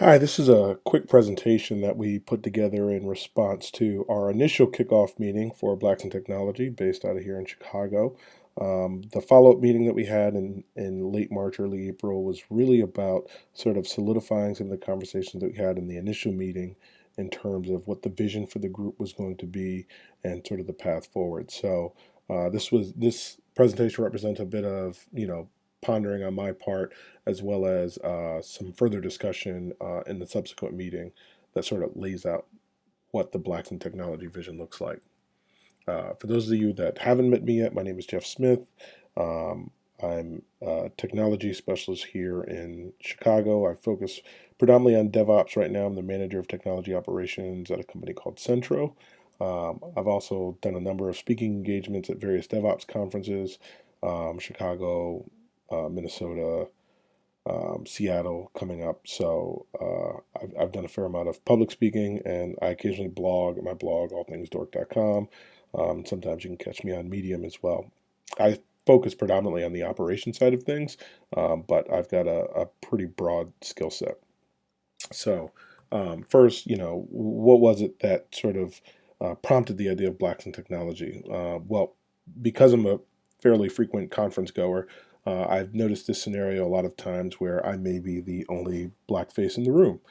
Hi, this is a quick presentation that we put together in response to our initial kickoff meeting for Blacks in Technology based out of here in Chicago. The follow-up meeting that we had in late March, early April was really about sort of solidifying some of the conversations that we had in the initial meeting in terms of what the vision for the group was going to be and sort of the path forward. So this presentation represents a bit of, pondering on my part as well as some further discussion in the subsequent meeting that sort of lays out what the Blacks in Technology vision looks like. For those of you that haven't met me yet, my name is Jeff Smith. I'm a technology specialist here in Chicago. I focus predominantly on DevOps right now. I'm the manager of technology operations at a company called Centro. I've also done a number of speaking engagements at various DevOps conferences, Chicago, Minnesota, Seattle coming up. So I've done a fair amount of public speaking, and I occasionally blog at my blog, allthingsdork.com. Sometimes you can catch me on Medium as well. I focus predominantly on the operation side of things, but I've got a pretty broad skill set. So first, what was it that sort of prompted the idea of Blacks in Technology? Well, because I'm a fairly frequent conference goer, I've noticed this scenario a lot of times where I may be the only black face in the room.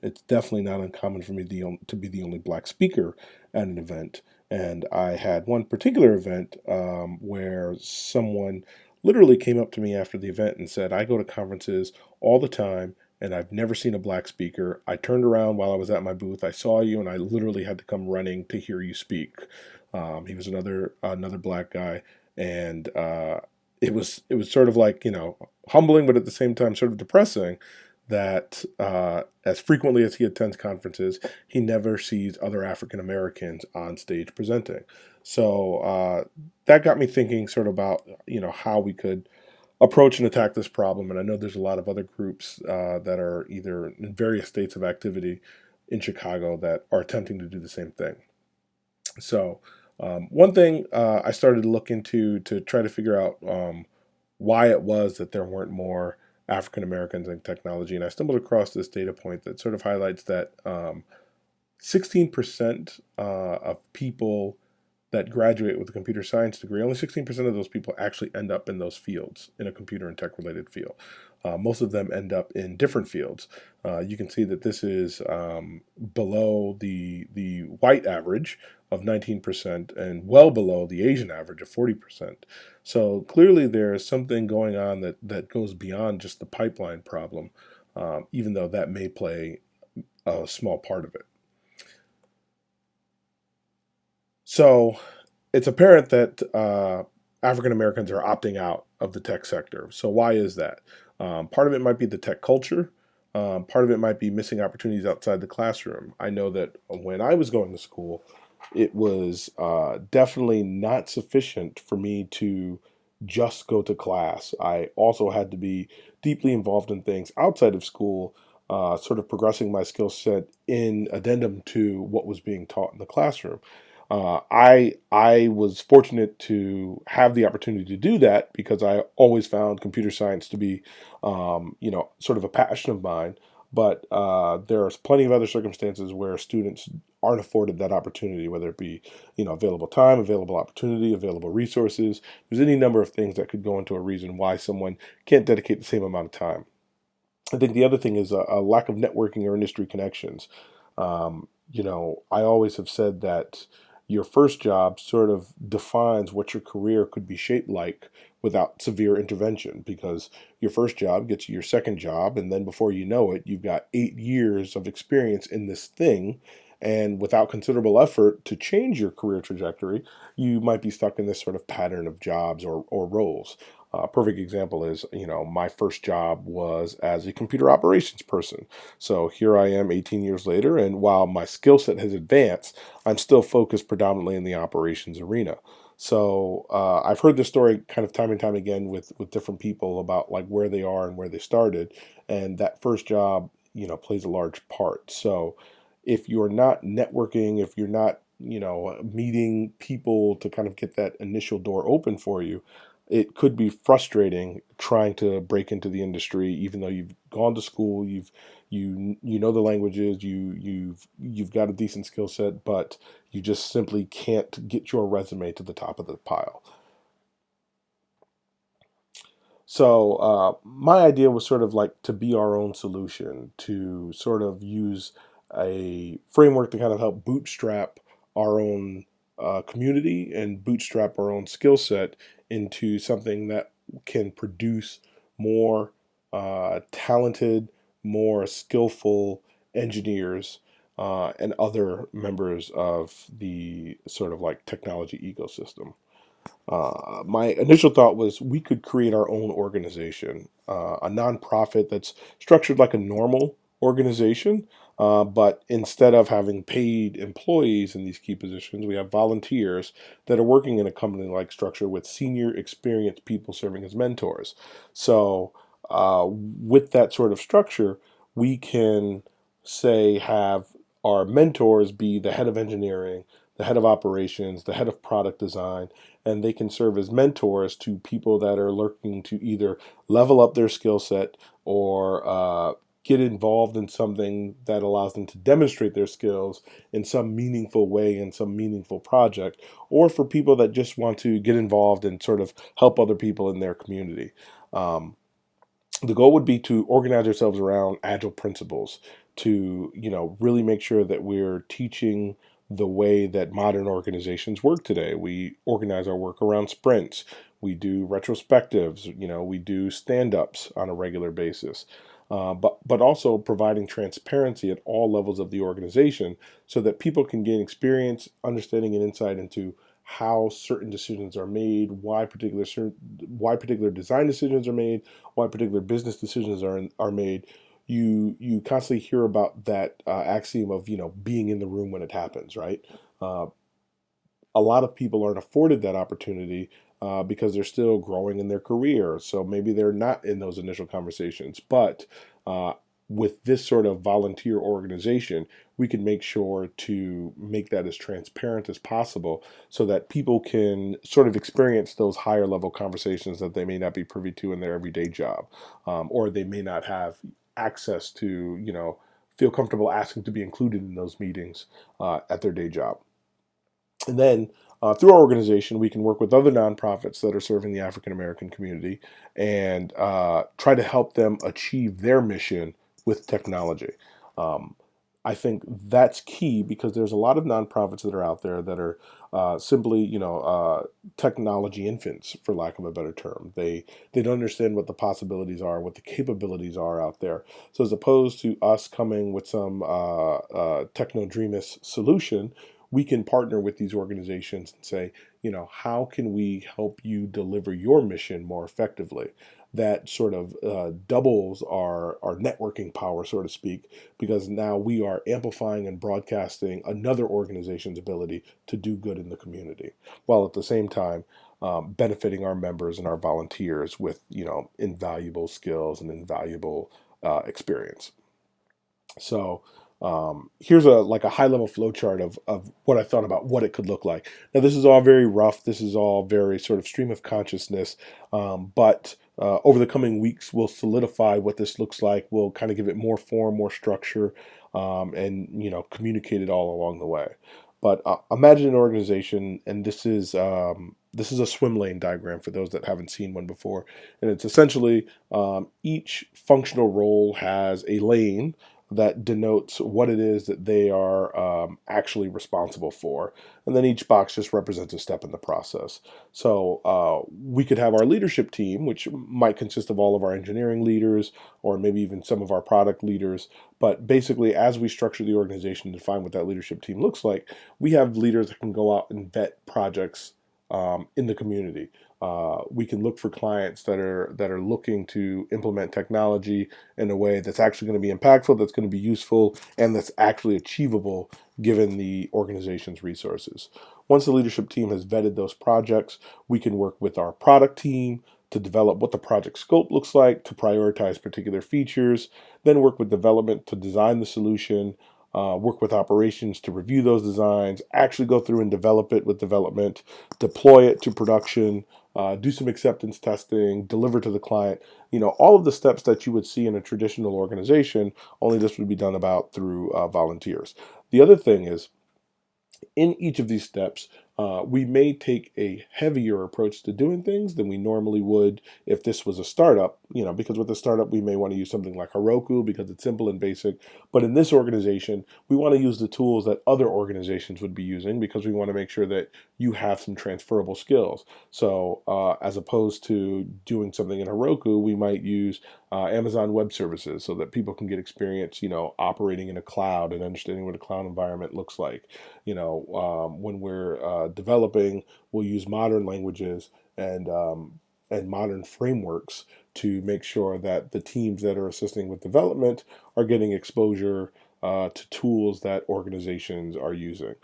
It's definitely not uncommon for me to be the only black speaker at an event. And I had one particular event where someone literally came up to me after the event and said, I go to conferences all the time and I've never seen a black speaker. I turned around while I was at my booth. I saw you, and I literally had to come running to hear you speak. He was another black guy, and it was sort of like humbling, but at the same time sort of depressing that as frequently as he attends conferences, he never sees other African Americans on stage presenting. So that got me thinking sort of about how we could approach and attack this problem. And I know there's a lot of other groups that are either in various states of activity in Chicago that are attempting to do the same thing. So one thing I started to look into to try to figure out why it was that there weren't more African Americans in technology, and I stumbled across this data point that sort of highlights that 16% of people that graduate with a computer science degree, only 16% of those people actually end up in those fields, in a computer and tech related field. Most of them end up in different fields. You can see that this is below the white average of 19% and well below the Asian average of 40%. So clearly there is something going on that goes beyond just the pipeline problem, even though that may play a small part of it. So it's apparent that African Americans are opting out of the tech sector. So why is that? Part of it might be the tech culture. Part of it might be missing opportunities outside the classroom. I know that when I was going to school, it was definitely not sufficient for me to just go to class. I also had to be deeply involved in things outside of school, sort of progressing my skill set in addendum to what was being taught in the classroom. I was fortunate to have the opportunity to do that because I always found computer science to be, sort of a passion of mine. But there's plenty of other circumstances where students aren't afforded that opportunity, whether it be, available time, available opportunity, available resources. There's any number of things that could go into a reason why someone can't dedicate the same amount of time. I think the other thing is a lack of networking or industry connections. I always have said that your first job sort of defines what your career could be shaped like without severe intervention because your first job gets you your second job, and then before you know it, you've got 8 years of experience in this thing. And without considerable effort to change your career trajectory, you might be stuck in this sort of pattern of jobs or roles. A perfect example is, my first job was as a computer operations person. So here I am 18 years later, and while my skill set has advanced, I'm still focused predominantly in the operations arena. So I've heard this story kind of time and time again with different people about like where they are and where they started, and that first job, plays a large part. So if you're not networking, if you're not, meeting people to kind of get that initial door open for you, it could be frustrating trying to break into the industry, even though you've gone to school, you know the languages, you've got a decent skill set, but you just simply can't get your resume to the top of the pile. So my idea was sort of like to be our own solution, to sort of use a framework to kind of help bootstrap our own community and bootstrap our own skill set into something that can produce more talented, more skillful engineers and other members of the sort of like technology ecosystem. My initial thought was we could create our own organization, a nonprofit that's structured like a normal organization, but instead of having paid employees in these key positions, we have volunteers that are working in a company like structure with senior experienced people serving as mentors. So, with that sort of structure, we can say have our mentors be the head of engineering, the head of operations, the head of product design, and they can serve as mentors to people that are looking to either level up their skill set or get involved in something that allows them to demonstrate their skills in some meaningful way in some meaningful project, or for people that just want to get involved and sort of help other people in their community. Um, the goal would be to organize ourselves around agile principles to really make sure that we're teaching the way that modern organizations work today. We organize our work around sprints, we do retrospectives, we do stand-ups on a regular basis, but also providing transparency at all levels of the organization so that people can gain experience, understanding, and insight into how certain decisions are made, why particular design decisions are made, why particular business decisions are made. You constantly hear about that axiom of being in the room when it happens, right? Uh, a lot of people aren't afforded that opportunity because they're still growing in their career. So maybe they're not in those initial conversations. But uh, with this sort of volunteer organization, we can make sure to make that as transparent as possible so that people can sort of experience those higher level conversations that they may not be privy to in their everyday job, or they may not have access to, feel comfortable asking to be included in those meetings at their day job. And then through our organization, we can work with other nonprofits that are serving the African American community and try to help them achieve their mission with technology. Um, I think that's key because there's a lot of nonprofits that are out there that are simply, technology infants, for lack of a better term. They don't understand what the possibilities are, what the capabilities are out there. So as opposed to us coming with some techno dreamist solution, we can partner with these organizations and say, how can we help you deliver your mission more effectively? That sort of doubles our networking power, so to speak, because now we are amplifying and broadcasting another organization's ability to do good in the community, while at the same time benefiting our members and our volunteers with invaluable skills and invaluable experience. So here's a high level flow chart of what I thought about what it could look like. Now this is all very rough. This is all very sort of stream of consciousness. But over the coming weeks, we'll solidify what this looks like. We'll kind of give it more form, more structure, and communicate it all along the way. But imagine an organization, and this is a swim lane diagram for those that haven't seen one before, and it's essentially each functional role has a lane that denotes what it is that they are actually responsible for. And then each box just represents a step in the process. So we could have our leadership team, which might consist of all of our engineering leaders or maybe even some of our product leaders. But basically, as we structure the organization to define what that leadership team looks like, we have leaders that can go out and vet projects in the community. We can look for clients that are looking to implement technology in a way that's actually going to be impactful, that's going to be useful, and that's actually achievable given the organization's resources. Once the leadership team has vetted those projects, we can work with our product team to develop what the project scope looks like, to prioritize particular features, then work with development to design the solution, work with operations to review those designs, actually go through and develop it with development, deploy it to production, do some acceptance testing, deliver to the client. All of the steps that you would see in a traditional organization, only this would be done about through volunteers. The other thing is, in each of these steps, we may take a heavier approach to doing things than we normally would if this was a startup, because with a startup, we may want to use something like Heroku because it's simple and basic. But in this organization, we want to use the tools that other organizations would be using because we want to make sure that you have some transferable skills. So as opposed to doing something in Heroku, we might use Amazon Web Services so that people can get experience, operating in a cloud and understanding what a cloud environment looks like. When we're developing, we'll use modern languages and modern frameworks to make sure that the teams that are assisting with development are getting exposure to tools that organizations are using.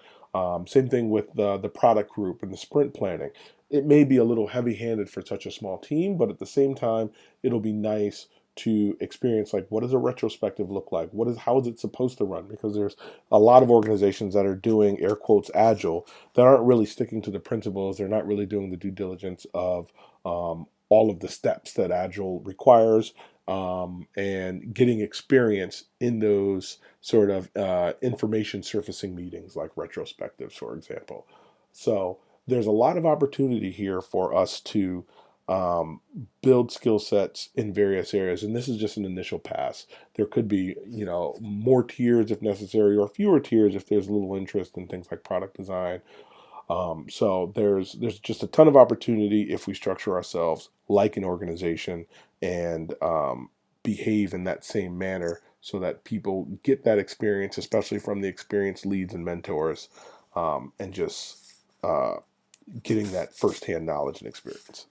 Same thing with the product group and the sprint planning. It may be a little heavy-handed for such a small team, but at the same time, it'll be nice to experience, like, what does a retrospective look like? How is it supposed to run? Because there's a lot of organizations that are doing air quotes agile that aren't really sticking to the principles. They're not really doing the due diligence of all of the steps that agile requires, and getting experience in those sort of information surfacing meetings like retrospectives, for example. So there's a lot of opportunity here for us to um, build skill sets in various areas, and this is just an initial pass. There could be, more tiers if necessary, or fewer tiers if there's a little interest in things like product design. So there's just a ton of opportunity if we structure ourselves like an organization and behave in that same manner, so that people get that experience, especially from the experienced leads and mentors, and just getting that firsthand knowledge and experience.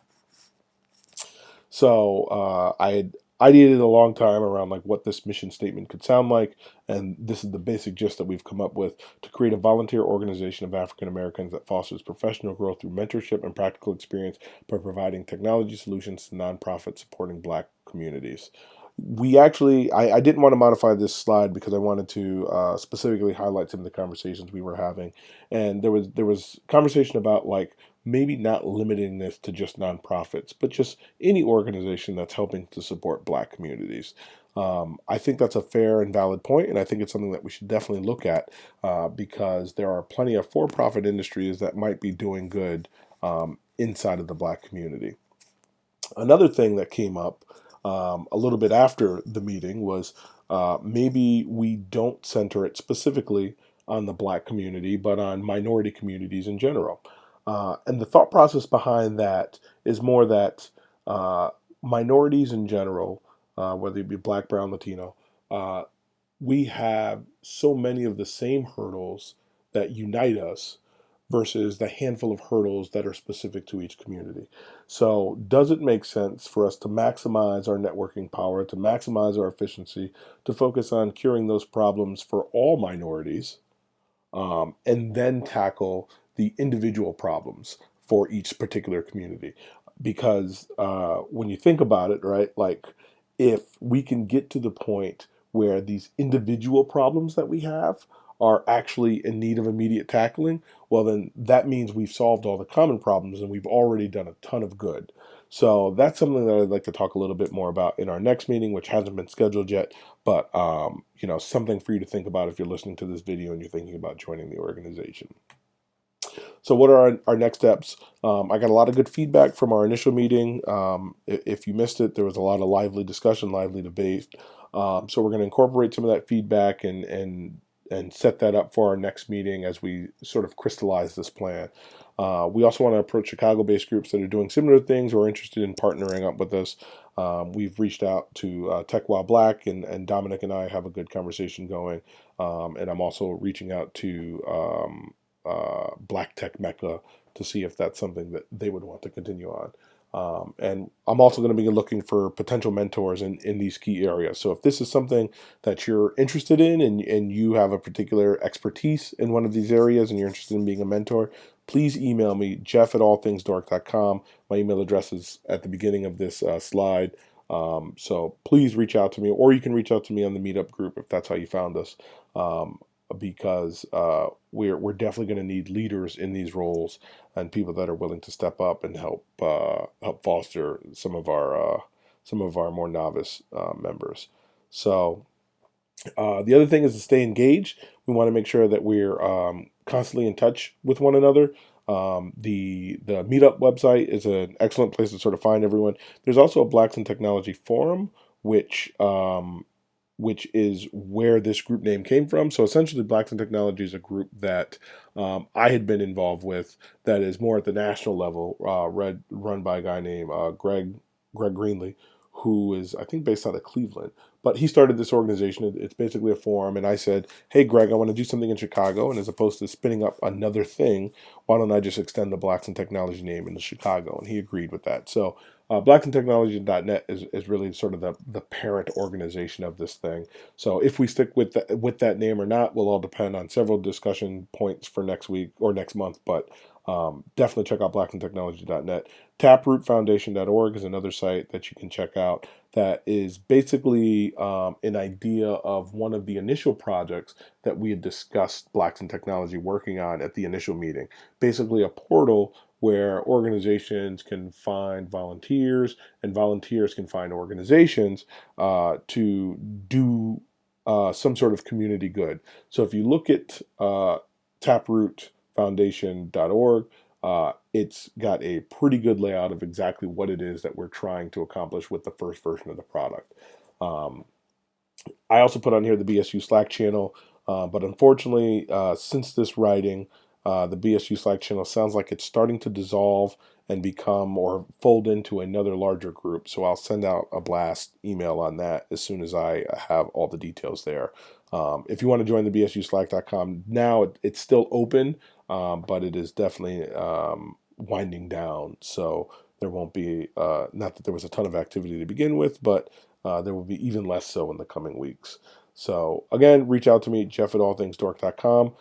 So I had ideated a long time around like what this mission statement could sound like, and this is the basic gist that we've come up with: to create a volunteer organization of African Americans that fosters professional growth through mentorship and practical experience by providing technology solutions to nonprofits supporting Black communities. I didn't want to modify this slide because I wanted to specifically highlight some of the conversations we were having, and there was conversation about like maybe not limiting this to just nonprofits, but just any organization that's helping to support Black communities. I think that's a fair and valid point, and I think it's something that we should definitely look at because there are plenty of for-profit industries that might be doing good inside of the Black community. Another thing that came up a little bit after the meeting was maybe we don't center it specifically on the Black community, but on minority communities in general. And the thought process behind that is more that uh, minorities in general, whether it be Black, Brown, Latino, uh, we have so many of the same hurdles that unite us versus the handful of hurdles that are specific to each community. So, does it make sense for us to maximize our networking power, to maximize our efficiency, to focus on curing those problems for all minorities, and then tackle the individual problems for each particular community? Because when you think about it, right, like if we can get to the point where these individual problems that we have are actually in need of immediate tackling, well, then that means we've solved all the common problems and we've already done a ton of good. So that's something that I'd like to talk a little bit more about in our next meeting, which hasn't been scheduled yet, but something for you to think about if you're listening to this video and you're thinking about joining the organization. So, what are our next steps? I got a lot of good feedback from our initial meeting. If you missed it, there was a lot of lively discussion, lively debate. So, we're going to incorporate some of that feedback and set that up for our next meeting as we sort of crystallize this plan. We also want to approach Chicago-based groups that are doing similar things or are interested in partnering up with us. We've reached out to Tech While Black, and Dominic and I have a good conversation going. And I'm also reaching out to Black Tech Mecca to see if that's something that they would want to continue on. And I'm also going to be looking for potential mentors in these key areas. So if this is something that you're interested in and you have a particular expertise in one of these areas and you're interested in being a mentor, please email me, jeff@allthingsdork.com. My email address is at the beginning of this slide. So please reach out to me, or you can reach out to me on the Meetup group if that's how you found us. because we're definitely going to need leaders in these roles and people that are willing to step up and help foster some of our more novice members. So the other thing is to stay engaged. We want to make sure that we're constantly in touch with one another. The Meetup website is an excellent place to sort of find everyone. There's also a Blacks in Technology forum, which is where this group name came from. So essentially, Blacks in Technology is a group that I had been involved with that is more at the national level, run by a guy named Greg Greenlee, who is, I think, based out of Cleveland. But he started this organization. It's basically a forum, and I said, "Hey, Greg, I want to do something in Chicago, and as opposed to spinning up another thing, why don't I just extend the Blacks in Technology name into Chicago?" And he agreed with that. So blackandtechnology.net is really sort of the parent organization of this thing. So if we stick with that name or not will all depend on several discussion points for next week or next month. But definitely check out blackandtechnology.net. Taprootfoundation.org is another site that you can check out that is basically an idea of one of the initial projects that we had discussed Blacks in Technology working on at the initial meeting. Basically a portal where organizations can find volunteers and volunteers can find organizations to do some sort of community good. So if you look at taprootfoundation.org, it's got a pretty good layout of exactly what it is that we're trying to accomplish with the first version of the product. Um, I also put on here the BSU Slack channel, but unfortunately, since this writing, the BSU Slack channel sounds like it's starting to dissolve and become or fold into another larger group. So I'll send out a blast email on that as soon as I have all the details there. If you want to join the bsuslack.com now, it's still open, but it is definitely winding down. So there won't be, not that there was a ton of activity to begin with, but there will be even less so in the coming weeks. So again, reach out to me, Jeff at allthingsdork.com.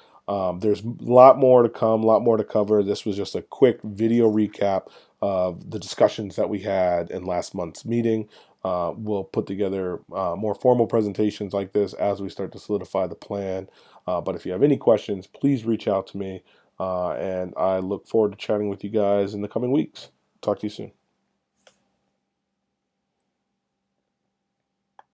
There's a lot more to come, a lot more to cover. This was just a quick video recap of the discussions that we had in last month's meeting. We'll put together more formal presentations like this as we start to solidify the plan. But if you have any questions, please reach out to me. And I look forward to chatting with you guys in the coming weeks. Talk to you soon.